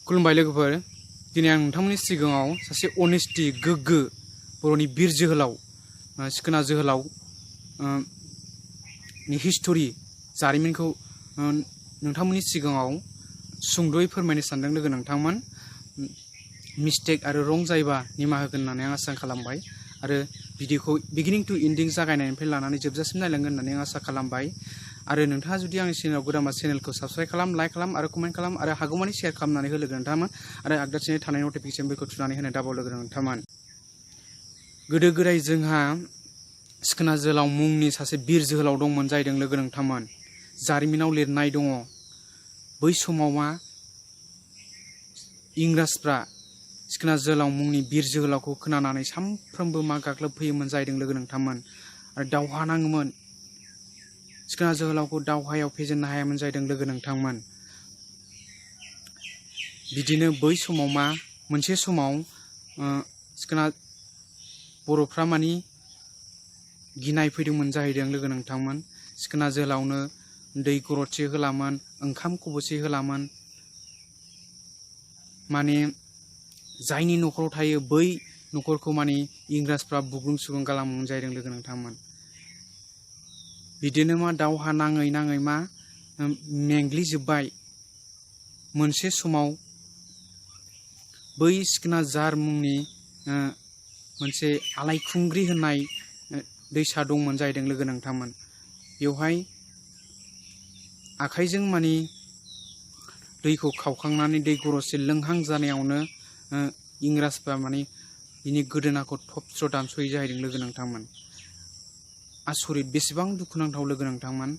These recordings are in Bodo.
खुलुमबाय लोगोफोर दिनै आं नोंथांमोननि सिगाङाव सासे अनेस्टि गोग्गो बर'नि बिर जोहोलाव सिखोना जोहोलाव नि हिस्टरि जारिमिनखौ नोंथांमोननि सिगाङाव सुंद'यै फोरमायनो सानदों लोगो नोंथांमोन मिस्टेक आरो रं जायोबा निमाहा होगोन होननानै आं आसा खालामबाय आरो भिडिअखौ बिगिनिं टु एन्डिं जागायनायनिफ्राय लानानै जोबजासिम नायलांगोन होननानै आं आसा खालामबाय आरो नोंथाङा जुदि आंनि चेनेलाव गोदानबा चेनेलखौ साबस्क्राइब खालाम लाइक खालाम आरो कमेन्ट खालाम आरो हागौमानि शेयार खालामनानै हो लोगो नोंथांमोन आरो आगदाथिङै थानाय नटिफिकेसन बेलखौ थुनानै होनो दाबाव लोगो नोंथांमोन गोदो गोदाय जोंहा सिखोना जोहोलाव मुंनि सासे बिर जोहोलाव दंमोन जाहैदों लोगो नोंथांमोन जारिमिनाव लिरनाय दङ बै समाव मा इंराजफ्रा सिखोना जोहोलाव मुंनि बिर जोहोलावखौ खोनानानै सानफ्रोमबो मा गाग्लोबफैयोमोन जाहैदों लोगो नोंथांमोन आरो दावहा नाङोमोन सिखोना जोहोलावखौ दावहायाव फेजेननो हायामोन जाहैदों लोगो नोंथांमोन बिदिनो बै समाव मा मोनसे समाव सिखोना बर'फ्रा मानि गिनाय फैदोंमोन जाहैदों लोगो नोंथांमोन सिखोना जोहोलावनो दै गरदसे होलामोन ओंखाम खबसे होलामोन माने जायनि न'खराव थायो बै न'खरखौ माने इंराजफ्रा बुग्लुं सुग्लुं खालामोमोन जाहैदों लोगो नोंथांमोन बिदिनो मा दावहा नाङै नाङै मा मेंग्लिजोब्बाय मोनसे समाव बै सिखोना जार मुंनि मोनसे आलायखुंग्रि होननाय दैसा दंमोन जाहैदों लोगो नोंथांमोन बेवहाय आखाइजों माने दैखौ खावखांनानै दै गरदसे लोंहां जानायावनो इंराजफ्रा माने बिनि गोदोनाखौ थबस्र' दानस'यो जाहैदों लोगो नोंथांमोन आसरित बेसेबां दुखुनांथाव लोगो नोंथांमोन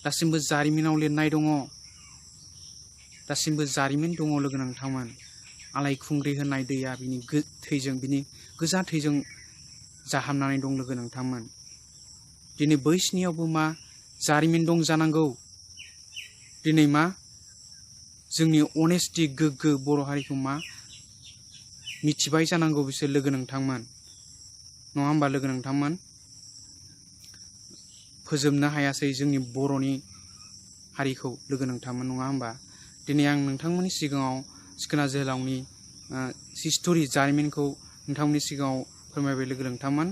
दासिमबो जारिमिनाव लिरनाय दङ दासिमबो जारिमिन दङ लोगो नोंथांमोन आलायखुंग्रि होननाय दैया बिनि थैजों बिनि गोजा थैजों जाहामनानै दं लोगो नोंथांमोन दिनै बैसिनियावबो मा जारिमिन दं जानांगौ दिनै मा जोंनि अनेस्टि गोग्गो बर' हारिखौ मा मिथिबाय जानांगौ बिसोर लोगो नोंथांमोन नङा होमबा लोगो नोंथांमोन फोजोबनो हायासै जोंनि बर'नि हारिखौ लोगो नोंथांमोन नङा होमबा दिनै आं नोंथांमोननि सिगाङाव सिखोना जोहोलावनि हिस्टरि जारिमिनखौ नोंथांमोननि सिगाङाव फोरमायबाय लोगो नोंथांमोन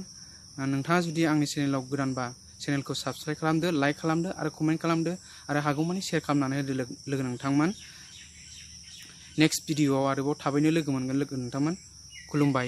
नोंथाङा जुदि आंनि चेनेलाव गोदानबा चेनेलखौ साबस्क्राइब खालामदो लाइक खालामदो आरो कमेन्ट खालामदो आरो हागौमानि शेयार खालामनानै होदो लोगो नोंथांमोन नेक्स्ट भिडिअआव आरोबाव थाबैनो लोगो मोनगोन लोगो नोंथांमोन खुलुमबाय।